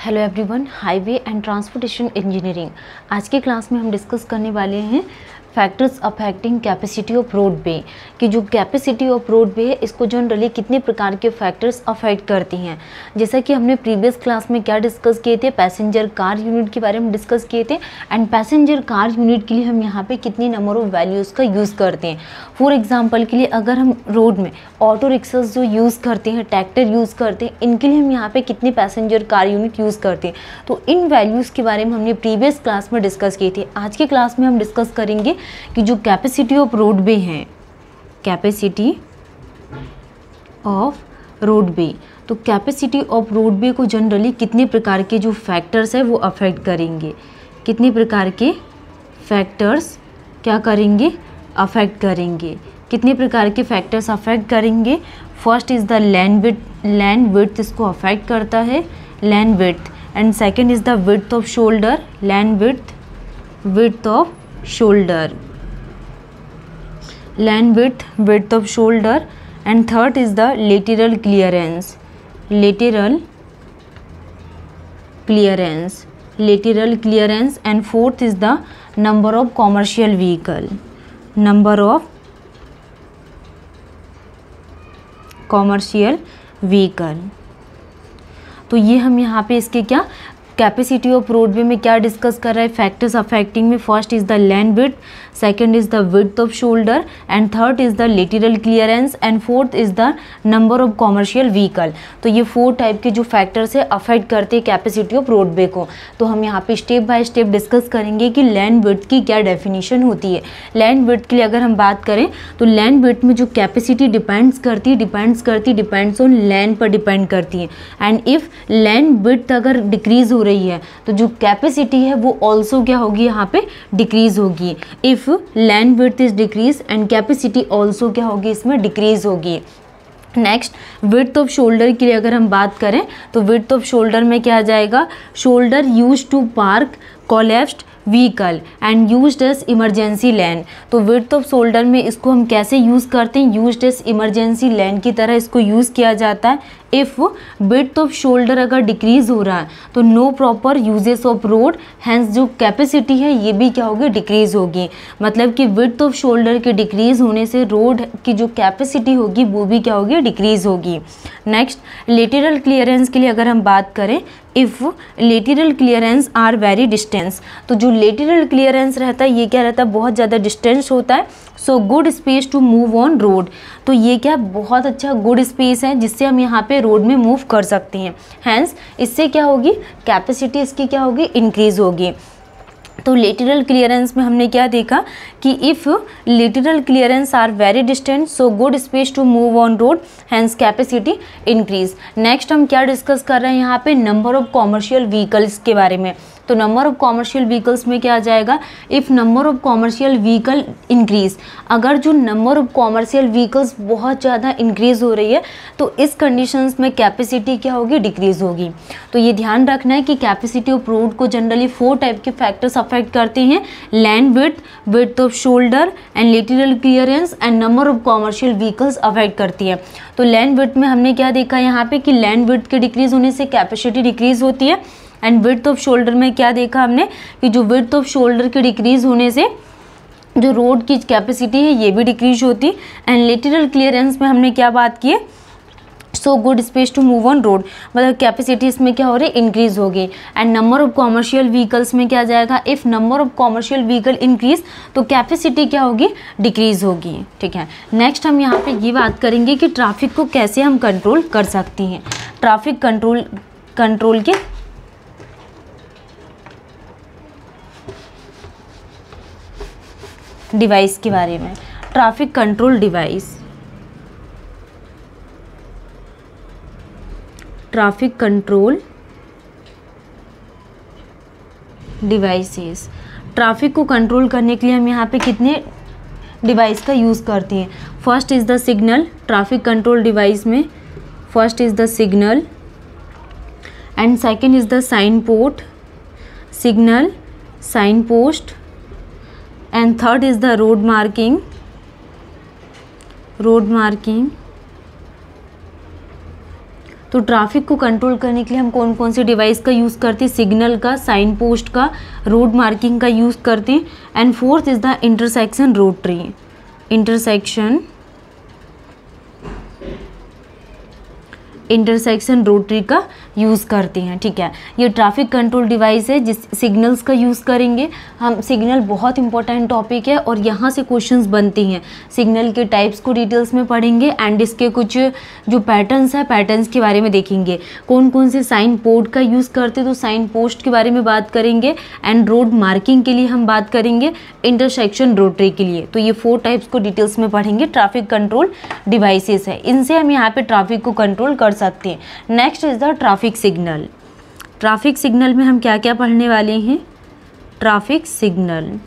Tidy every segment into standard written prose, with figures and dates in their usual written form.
Hello everyone, highway and transportation engineering. आज के class में हम डिस्कस करने वाले हैं factors affecting capacity of road वे कि जो कैपेसिटी ऑफ रोड वे है इसको जनरली कितने प्रकार के फैक्टर्स अफेक्ट करती हैं। जैसा कि हमने प्रीवियस क्लास में क्या डिस्कस किए थे, पैसेंजर कार यूनिट के बारे में डिस्कस किए थे। एंड पैसेंजर कार यूनिट के लिए हम यहाँ पे कितनी नंबर ऑफ वैल्यूज़ का यूज़ करते हैं। फॉर एग्जाम्पल के लिए अगर हम रोड में ऑटो रिक्शास जो यूज़ करते हैं, ट्रैक्टर यूज़ करते हैं, इनके लिए हम यहाँ पे कितनी पैसेंजर कार यूनिट यूज़ करते हैं। तो इन वैल्यूज़ के बारे में हमने प्रीवियस क्लास में डिस्कस किए थे। आज के क्लास में हम डिस्कस करेंगे कि जो कैपेसिटी ऑफ रोडवे है, कैपेसिटी ऑफ रोडवे, तो कैपेसिटी ऑफ रोडवे को जनरली कितने प्रकार के जो फैक्टर्स है वो अफेक्ट करेंगे। कितने प्रकार के फैक्टर्स क्या करेंगे, अफेक्ट करेंगे। कितने प्रकार के फैक्टर्स अफेक्ट करेंगे। First is the land width इसको अफेक्ट करता है, land width. And second is the width of shoulder, land width of shoulder, land width of shoulder. And third is the lateral clearance, lateral clearance. And fourth is the number of commercial vehicle, number of commercial vehicle. तो ये हम यहाँ पे इसके क्या capacity of roadway में क्या discuss कर रहा है, फैक्टर्स अफेक्टिंग में। First is the land width, second is the width of shoulder, and third is the lateral clearance, and fourth is the number of commercial vehicle. तो ये 4 type के जो फैक्टर्स है अफेक्ट करते हैं कैपेसिटी ऑफ रोडवे को। तो हम यहाँ पे स्टेप बाय स्टेप डिस्कस करेंगे कि लैंड विड्थ की क्या डेफिनेशन होती है। लैंड विड्थ के लिए अगर हम बात करें तो लैंड विड्थ में जो कैपेसिटी डिपेंड्स ऑन लैंड पर डिपेंड करती है। एंड इफ़ लैंड विड्थ अगर डिक्रीज हो रही है तो जो कैपेसिटी है वो ऑल्सो क्या होगी, यहाँ पे डिक्रीज होगी। If land width is decrease and capacity also क्या होगी, इसमें डिक्रीज होगी। नेक्स्ट, विड्थ ऑफ शोल्डर के लिए अगर हम बात करें तो विड्थ ऑफ शोल्डर में क्या आ जाएगा, shoulder used to park collapsed vehicle and used as emergency lane. तो विड्थ ऑफ शोल्डर में इसको हम कैसे यूज़ करते हैं, यूज्ड एज इमरजेंसी लेन की तरह इसको यूज़ किया जाता है। इफ़ विड्थ ऑफ शोल्डर अगर डिक्रीज हो रहा है तो no proper uses of road, hence जो कैपेसिटी है ये भी क्या होगी, डिक्रीज होगी। मतलब कि विड्थ ऑफ शोल्डर के डिक्रीज होने से रोड की जो कैपेसिटी होगी वो भी क्या होगी, डिक्रीज होगी। नेक्स्ट, लेटरल क्लियरेंस के लिए अगर हम बात करें, if lateral clearance are very distance, तो जो लेटरल क्लियरेंस रहता है ये क्या रहता है, बहुत ज़्यादा डिस्टेंस होता है। So good space to move on road, तो ये क्या बहुत अच्छा गुड स्पेस है जिससे हम यहाँ पे रोड में मूव कर सकते हैं। हैंस इससे क्या होगी, कैपेसिटी इसकी क्या होगी, इंक्रीज होगी। तो लेटरल क्लियरेंस में हमने क्या देखा कि if lateral clearance are very distant so good space to move on road, hence capacity increase. Next हम क्या डिस्कस कर रहे हैं यहाँ पे, नंबर ऑफ कॉमर्शियल व्हीकल्स के बारे में। तो नंबर ऑफ कॉमर्शियल व्हीकल्स में क्या आ जाएगा, if number of commercial vehicle increase, अगर जो नंबर ऑफ कॉमर्शियल व्हीकल्स बहुत ज़्यादा इंक्रीज हो रही है तो इस कंडीशंस में कैपेसिटी क्या होगी, डिक्रीज होगी। तो ये ध्यान रखना है कि कैपेसिटी ऑफ रोड को जनरली 4 टाइप के फैक्टर्स अफेक्ट करते हैं, land width, width of shoulder and lateral clearance and number of commercial vehicles affect करती है। तो लैंड विड्थ में हमने क्या देखा यहाँ पे कि लैंड विड्थ के डिक्रीज होने से कैपेसिटी डिक्रीज होती है। एंड विड्थ ऑफ शोल्डर में क्या देखा हमने कि जो विड्थ ऑफ शोल्डर के डिक्रीज होने से जो रोड की कैपेसिटी है ये भी डिक्रीज होती। एंड लेटरल क्लियरेंस में हमने क्या बात की है, so good space to move on road, मतलब कैपेसिटी इसमें क्या हो रही है, इंक्रीज होगी। And number of commercial vehicles में क्या आ जाएगा, if number of commercial vehicle increase तो कैपेसिटी क्या होगी, डिक्रीज होगी। ठीक है। नेक्स्ट हम यहाँ पे ये बात करेंगे कि ट्रैफिक को कैसे हम कंट्रोल कर सकती हैं। ट्रैफिक कंट्रोल के डिवाइस के बारे में। Traffic control device, traffic control devices. Traffic को कंट्रोल करने के लिए हम यहाँ पे कितने डिवाइस का यूज़ करते हैं। First is the signal, traffic control device में first is the signal and second is the sign port, signal, sign post, and third is the road marking, तो ट्रैफिक को कंट्रोल करने के लिए हम कौन कौन से डिवाइस का यूज़ करते हैं? सिग्नल का, साइन पोस्ट का, रोड मार्किंग का यूज़ करते हैं। And fourth is the intersection road tree, intersection road tree का यूज़ करते हैं। ठीक है, ये ट्रैफिक कंट्रोल डिवाइस है जिस सिग्नल्स का यूज़ करेंगे हम। सिग्नल बहुत इंपॉर्टेंट टॉपिक है और यहाँ से क्वेश्चंस बनते हैं। सिग्नल के टाइप्स को डिटेल्स में पढ़ेंगे एंड इसके कुछ जो पैटर्न्स है, पैटर्न्स के बारे में देखेंगे। कौन कौन से साइन पोर्ट का यूज़ करते तो साइन पोस्ट के बारे में बात करेंगे। एंड रोड मार्किंग के लिए हम बात करेंगे, इंटरसेक्शन रोड ट्री के लिए। तो ये 4 टाइप्स को डिटेल्स में पढ़ेंगे। ट्रैफिक कंट्रोल डिवाइसेस है, इनसे हम यहाँ पे ट्रैफिक को कंट्रोल कर सकते हैं। Next is the traffic signal. Traffic signal में हम क्या क्या पढ़ने वाले हैं? Traffic signal.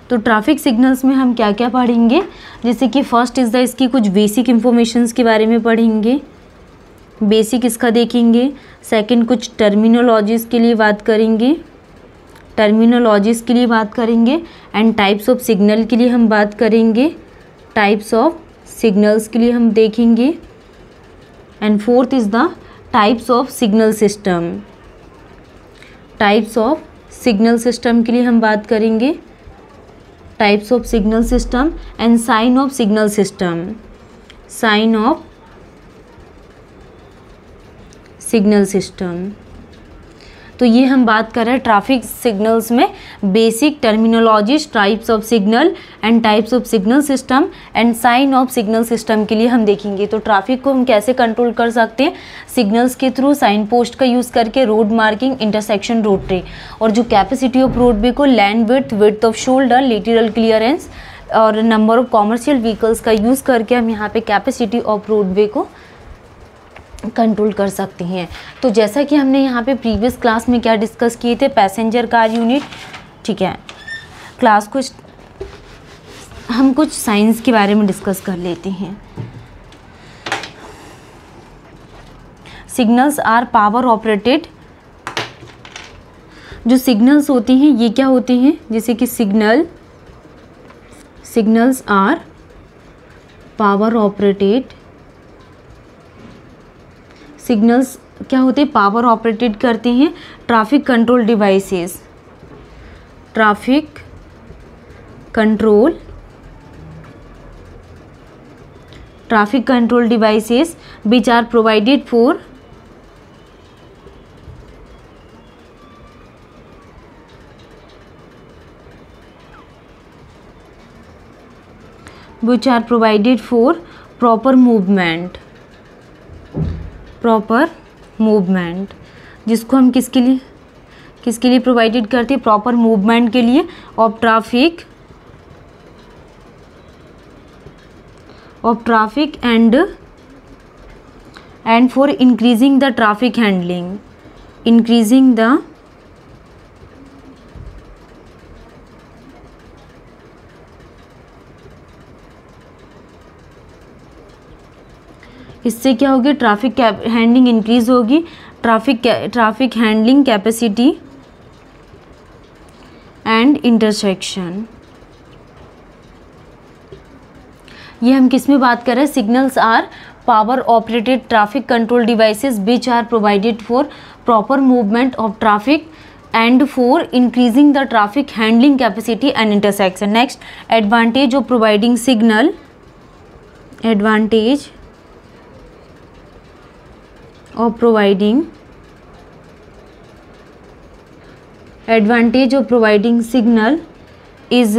तो ट्रैफिक सिग्नल्स में हम क्या क्या पढ़ेंगे? जैसे कि फर्स्ट इज द इसकी कुछ बेसिक इंफॉर्मेशंस के बारे में पढ़ेंगे, बेसिक इसका देखेंगे। सेकंड कुछ टर्मिनोलॉजीज के लिए बात करेंगे, टर्मिनोलॉजीज के लिए बात करेंगे। एंड टाइप्स ऑफ सिग्नल के लिए हम बात करेंगे, टाइप्स ऑफ सिग्नल्स के लिए हम देखेंगे। And fourth is the types of signal system, types of signal system के लिए हम बात करेंगे, types of signal system. And sign of signal system, sign of signal system. तो ये हम बात कर रहे हैं ट्रैफिक सिग्नल्स में basic terminologies, types of signal and types of signal system and sign of signal system के लिए हम देखेंगे। तो ट्रैफिक को हम कैसे कंट्रोल कर सकते हैं? सिग्नल्स के थ्रू, साइन पोस्ट का यूज़ करके, road marking, intersection road tree. और जो कैपेसिटी ऑफ रोडवे को land width, width of shoulder, lateral clearance और नंबर ऑफ कॉमर्शियल व्हीकल्स का यूज़ करके हम यहाँ पे कैपेसिटी ऑफ रोडवे को कंट्रोल कर सकते हैं। तो जैसा कि हमने यहाँ पे प्रीवियस क्लास में क्या डिस्कस किए थे, पैसेंजर कार यूनिट। ठीक है, क्लास कुछ हम कुछ साइंस के बारे में डिस्कस कर लेते हैं। Signals are power operated. जो सिग्नल्स होते हैं ये क्या होते हैं? जैसे कि signals are power operated. Signals क्या होते हैं? पावर ऑपरेटेड करते हैं traffic control devices, traffic control devices which are provided for proper movement, जिसको हम किसके लिए प्रोवाइडेड करते हैं? प्रॉपर मूवमेंट के लिए of traffic and for increasing the traffic handling, इससे क्या होगी? ट्रैफिक हैंडलिंग इंक्रीज होगी, traffic handling capacity and intersection. ये हम किस में बात कर रहे हैं? Signals are power operated traffic control devices which are provided for proper movement of traffic and for increasing the traffic handling capacity and intersection. Next, advantage of providing signal, advantage of providing signal is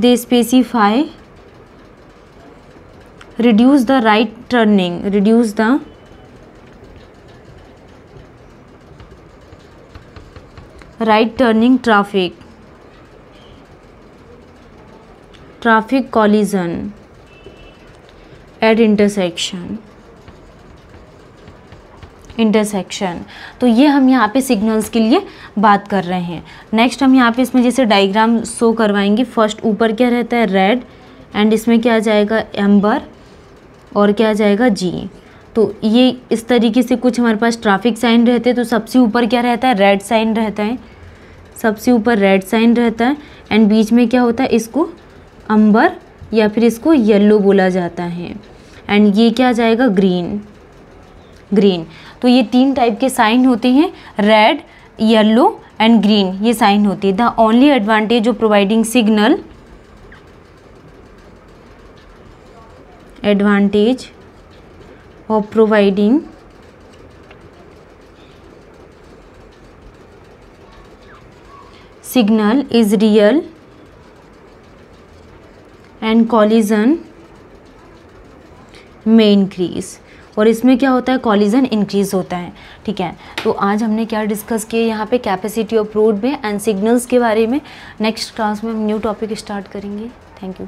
they specify reduce the right turning traffic collision at intersection. तो ये हम यहाँ पे signals के लिए बात कर रहे हैं। नेक्स्ट हम यहाँ पे इसमें जैसे डायग्राम शो करवाएंगे। फर्स्ट ऊपर क्या रहता है? रेड, एंड इसमें क्या आ जाएगा? एम्बर, और क्या आ जाएगा? जी। तो ये इस तरीके से कुछ हमारे पास ट्रैफिक साइन रहते हैं। तो सबसे ऊपर क्या रहता है? रेड साइन रहता है, सबसे ऊपर रेड साइन रहता है। एंड बीच में क्या होता है? इसको अम्बर या फिर इसको येलो बोला जाता है, एंड ये क्या आ जाएगा, ग्रीन। ग्रीन, तो ये 3 टाइप के साइन होते हैं, रेड, येलो एंड ग्रीन, ये साइन होती है। The only advantage of providing signal, advantage of providing signal is real and collision may increase, और इसमें क्या होता है, कॉलिजन इंक्रीज होता है। ठीक है, तो आज हमने क्या डिस्कस किया यहाँ पे, कैपेसिटी ऑफ रोड में एंड सिग्नल्स के बारे में। नेक्स्ट क्लास में हम न्यू टॉपिक स्टार्ट करेंगे। Thank you.